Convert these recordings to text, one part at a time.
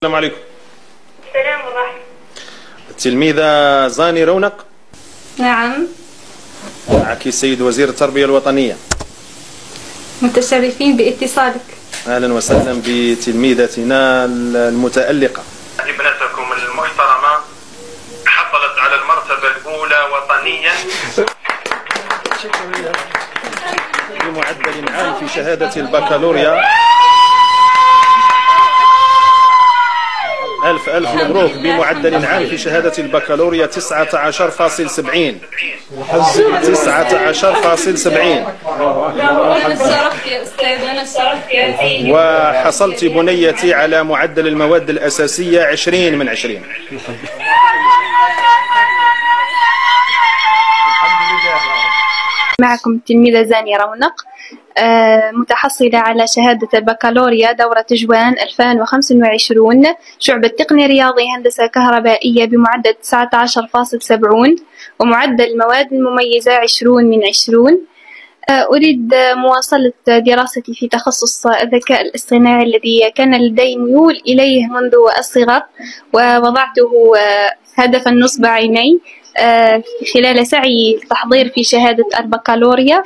السلام عليكم. السلام ورحمة. التلميذة زاني رونق. نعم. معك السيد وزير التربية الوطنية. متشرفين باتصالك. أهلا وسهلا بتلميذتنا المتألقة. ابنتكم المحترمة حصلت على المرتبة الأولى وطنيا بمعدل عام في شهادة البكالوريا. ألف مبروك. بمعدل عام في شهادة البكالوريا 19.70. 19.70. أنا اتشرفت يا أستاذ، أنا اتشرفت يا سيدي. وحصلت بنيتي على معدل المواد الأساسية 20 من 20. معكم التلميذة زاني رونق، متحصلة على شهادة البكالوريا دورة جوان 2025، شعبة تقني رياضي هندسة كهربائية بمعدل 19.70 ومعدل المواد المميزة 20 من 20. أريد مواصلة دراستي في تخصص الذكاء الاصطناعي الذي كان لدي ميول إليه منذ الصغر، ووضعته هدفا نصب عيني خلال سعي التحضير في شهادة البكالوريا،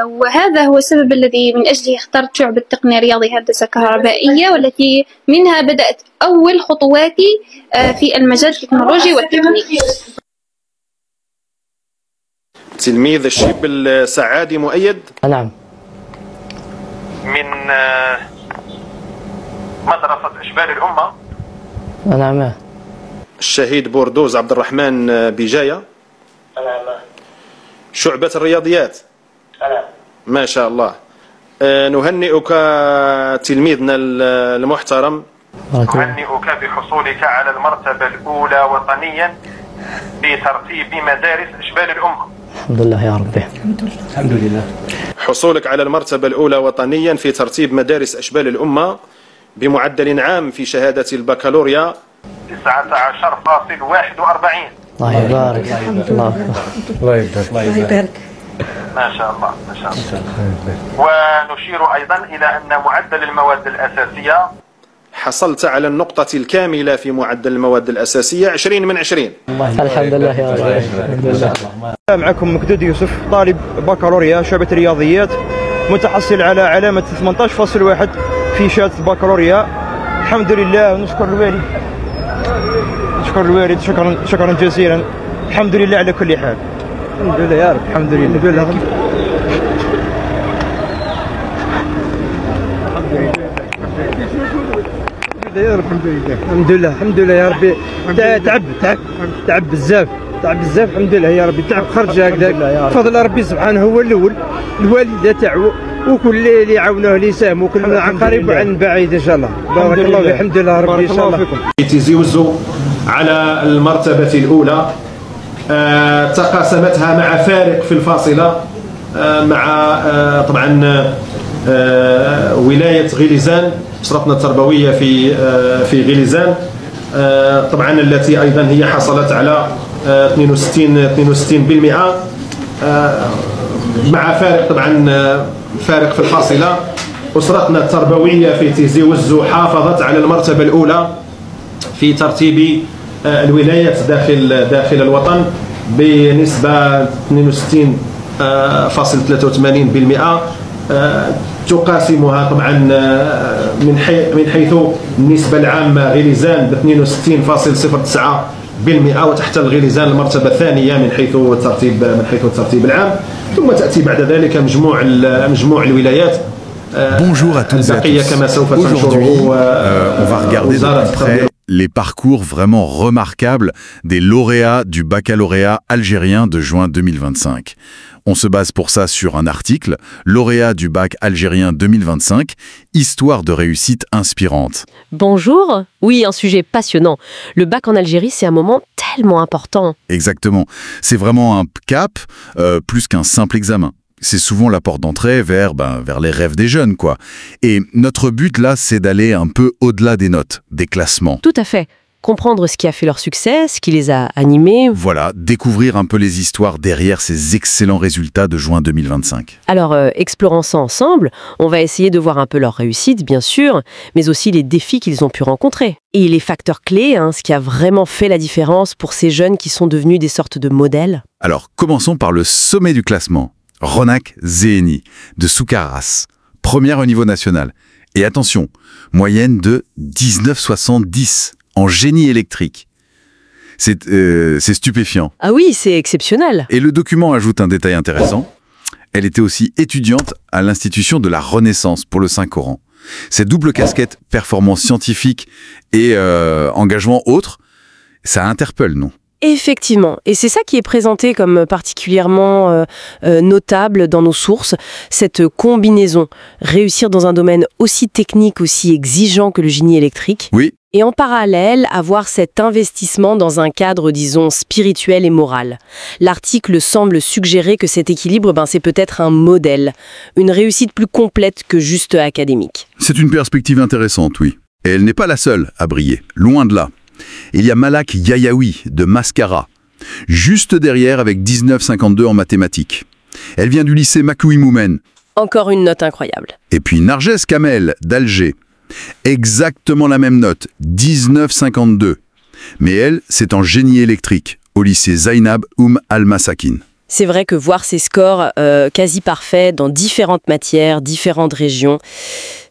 وهذا هو السبب الذي من أجله اخترت شعبة تقنية رياضي هندسة كهربائية، والتي منها بدأت أول خطواتي في المجال التكنولوجي والتكنيك. تلميذ الشيب السعادي مؤيد. نعم. من مدرسة إشبال الأمة. نعم. الشهيد بوردوز عبد الرحمن بجاية. نعم. شعبة الرياضيات. نعم. ما شاء الله. نهنئك تلميذنا المحترم. أهنئك بحصولك على المرتبة الأولى وطنيا بترتيب مدارس إشبال الأمة. الحمد لله يا ربي. الحمد لله. حصولك على المرتبة الأولى وطنيا في ترتيب مدارس أشبال الأمة بمعدل عام في شهادة البكالوريا 19.41. الله يبارك. الله يبارك. ما شاء الله ما شاء الله. ونشير أيضا إلى أن معدل المواد الأساسية حصلت على النقطة الكاملة في معدل المواد الأساسية 20 من 20. الحمد لله يا ربي. الحمد لله. معكم مكدود يوسف، طالب بكالوريا شعبة الرياضيات، متحصل على علامة 18.1 في شهادة البكالوريا. الحمد لله، نشكر الوالد شكرا جزيلا. الحمد لله على كل حال. الحمد لله يا رب. الحمد لله. الحمد لله يا ربي. تعب بزاف الحمد لله يا ربي. تعب خرج هكذاك بفضل ربي سبحانه. هو الاول، الوالده تاعو وكل اللي يعاونوه اللي يساهموا، كل عن قريب وعن بعيد ان شاء الله. بارك الله فيك. الحمد لله ربي ان شاء الله. تيزي وزو على المرتبة الأولى، تقاسمتها مع فارق في الفاصلة مع طبعا ولاية غليزان، أسرتنا التربوية في غليزان طبعا، التي أيضا هي حصلت على 62% مع فارق طبعا فارق في الفاصلة. أسرتنا التربوية في تيزي وزو حافظت على المرتبة الأولى في ترتيب الولايات داخل الوطن بنسبة 62.83%، تقاسمها طبعا من حيث النسبة العامة غليزان ب 62.09%، وتحت الغليزان المرتبة الثانية من حيث الترتيب العام، ثم تأتي بعد ذلك مجموع الولايات. Bonjour à toutes et à tous. Aujourd'hui, on va regarder de plus près les parcours vraiment remarquables des lauréats du baccalauréat algérien de juin 2025. On se base pour ça sur un article, lauréat du bac algérien 2025, histoire de réussite inspirante. Bonjour. Oui, un sujet passionnant. Le bac en Algérie, c'est un moment tellement important. Exactement. C'est vraiment un cap, plus qu'un simple examen. C'est souvent la porte d'entrée vers les rêves des jeunes, quoi. Et notre but, là, c'est d'aller un peu au-delà des notes, des classements. Tout à fait. comprendre ce qui a fait leur succès, ce qui les a animés. Voilà, découvrir un peu les histoires derrière ces excellents résultats de juin 2025. Alors, explorant ça ensemble, on va essayer de voir un peu leurs réussites, bien sûr, mais aussi les défis qu'ils ont pu rencontrer. Et les facteurs clés, ce qui a vraiment fait la différence pour ces jeunes qui sont devenus des sortes de modèles. Alors, commençons par le sommet du classement. Ronak Zeheni, de Soukaras, première au niveau national. Et attention, moyenne de 19,70 en génie électrique. C'est stupéfiant. Ah oui, c'est exceptionnel. Et le document ajoute un détail intéressant. Elle était aussi étudiante à l'Institution de la Renaissance pour le Saint-Coran. Cette double casquette, performance scientifique et engagement autre, ça interpelle, non ? Effectivement, et c'est ça qui est présenté comme particulièrement notable dans nos sources, cette combinaison, réussir dans un domaine aussi technique, aussi exigeant que le génie électrique, oui. Et en parallèle, avoir cet investissement dans un cadre, disons, spirituel et moral. L'article semble suggérer que cet équilibre, c'est peut-être un modèle, une réussite plus complète que juste académique. C'est une perspective intéressante, oui. Et elle n'est pas la seule à briller, loin de là. Il y a Malak Yayaoui de Mascara, juste derrière avec 19,52 en mathématiques. Elle vient du lycée Makui Moumen. Encore une note incroyable. Et puis Narges Kamel d'Alger. Exactement la même note, 19,52. Mais elle, c'est en génie électrique, au lycée Zainab Al-Masakin. C'est vrai que voir ces scores quasi parfaits dans différentes matières, différentes régions,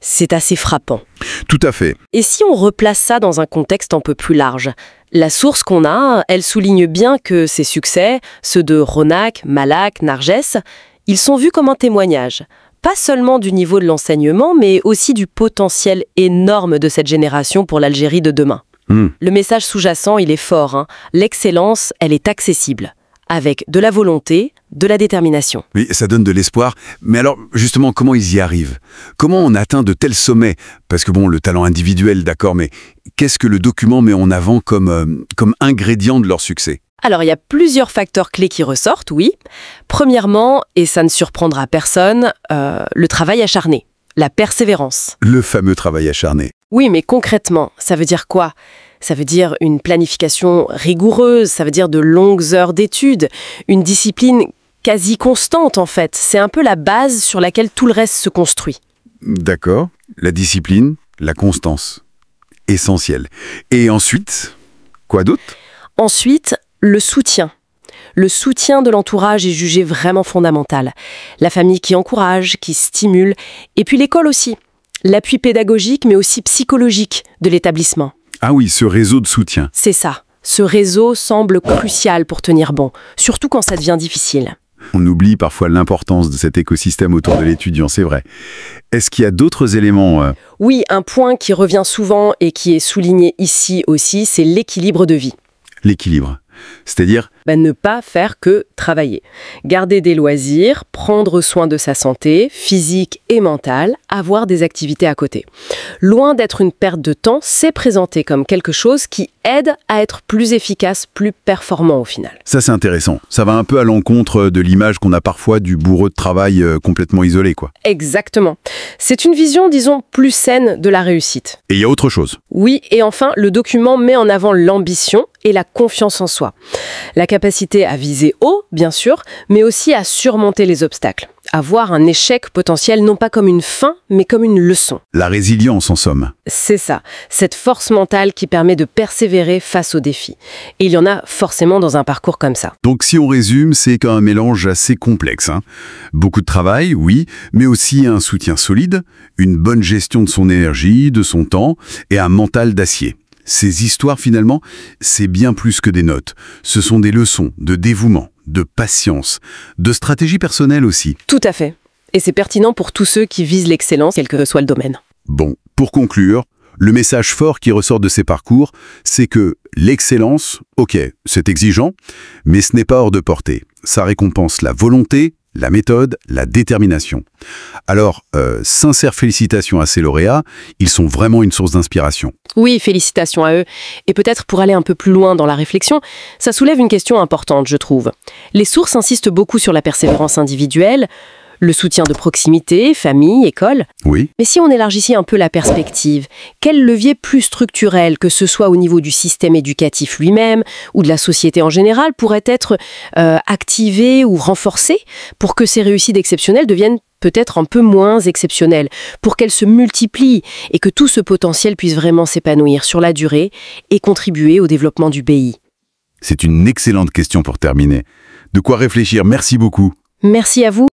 c'est assez frappant. Tout à fait. Et si on replace ça dans un contexte un peu plus large, la source qu'on a, elle souligne bien que ces succès, ceux de Ronak, Malak, Narges, ils sont vus comme un témoignage. Pas seulement du niveau de l'enseignement, mais aussi du potentiel énorme de cette génération pour l'Algérie de demain. Le message sous-jacent, il est fort. L'excellence, elle est accessible. Avec de la volonté, de la détermination. Oui, ça donne de l'espoir. Mais alors, justement, comment ils y arrivent? Comment on atteint de tels sommets? Parce que le talent individuel, d'accord, mais qu'est-ce que le document met en avant comme ingrédient de leur succès? Alors, il y a plusieurs facteurs clés qui ressortent, oui. Premièrement, et ça ne surprendra personne, le travail acharné, la persévérance. Le fameux travail acharné. Oui, mais concrètement, ça veut dire quoi? Ça veut dire une planification rigoureuse, ça veut dire de longues heures d'études, une discipline quasi constante en fait. C'est un peu la base sur laquelle tout le reste se construit. D'accord. La discipline, la constance. Essentiel. Et ensuite, quoi d'autre? Ensuite, le soutien. Le soutien de l'entourage est jugé vraiment fondamental. La famille qui encourage, qui stimule, et puis l'école aussi. L'appui pédagogique mais aussi psychologique de l'établissement. Ah oui, ce réseau de soutien. C'est ça. Ce réseau semble crucial pour tenir bon, surtout quand ça devient difficile. On oublie parfois l'importance de cet écosystème autour de l'étudiant, c'est vrai. Est-ce qu'il y a d'autres éléments Oui, un point qui revient souvent et qui est souligné ici aussi, c'est l'équilibre de vie. L'équilibre. C'est-à-dire ne pas faire que travailler. Garder des loisirs, prendre soin de sa santé, physique et mentale, avoir des activités à côté. Loin d'être une perte de temps, c'est présenté comme quelque chose qui aide à être plus efficace, plus performant au final. Ça, c'est intéressant. Ça va un peu à l'encontre de l'image qu'on a parfois du bourreau de travail complètement isolé, quoi. Exactement. C'est une vision, disons, plus saine de la réussite. Et il y a autre chose. Oui, et enfin, le document met en avant l'ambition et la confiance en soi. La capacité à viser haut, bien sûr, mais aussi à surmonter les obstacles. À voir un échec potentiel non pas comme une fin, mais comme une leçon. La résilience, en somme. C'est ça, cette force mentale qui permet de persévérer face aux défis. Et il y en a forcément dans un parcours comme ça. Donc si on résume, c'est qu'un mélange assez complexe. Beaucoup de travail, oui, mais aussi un soutien solide, une bonne gestion de son énergie, de son temps, et un mental d'acier. Ces histoires, finalement, c'est bien plus que des notes. Ce sont des leçons de dévouement, de patience, de stratégie personnelle aussi. Tout à fait. Et c'est pertinent pour tous ceux qui visent l'excellence, quel que soit le domaine. Bon, pour conclure, le message fort qui ressort de ces parcours, c'est que l'excellence, ok, c'est exigeant, mais ce n'est pas hors de portée. Ça récompense la volonté, la méthode, la détermination. Alors, sincères félicitations à ces lauréats, ils sont vraiment une source d'inspiration. Oui, félicitations à eux. Et peut-être pour aller un peu plus loin dans la réflexion, ça soulève une question importante, je trouve. Les sources insistent beaucoup sur la persévérance individuelle. Le soutien de proximité, famille, école. Oui. Mais si on élargissait un peu la perspective, quel levier plus structurel, que ce soit au niveau du système éducatif lui-même ou de la société en général, pourrait être activé ou renforcé pour que ces réussites exceptionnelles deviennent peut-être un peu moins exceptionnelles, pour qu'elles se multiplient et que tout ce potentiel puisse vraiment s'épanouir sur la durée et contribuer au développement du pays? C'est une excellente question pour terminer. De quoi réfléchir, merci beaucoup. Merci à vous.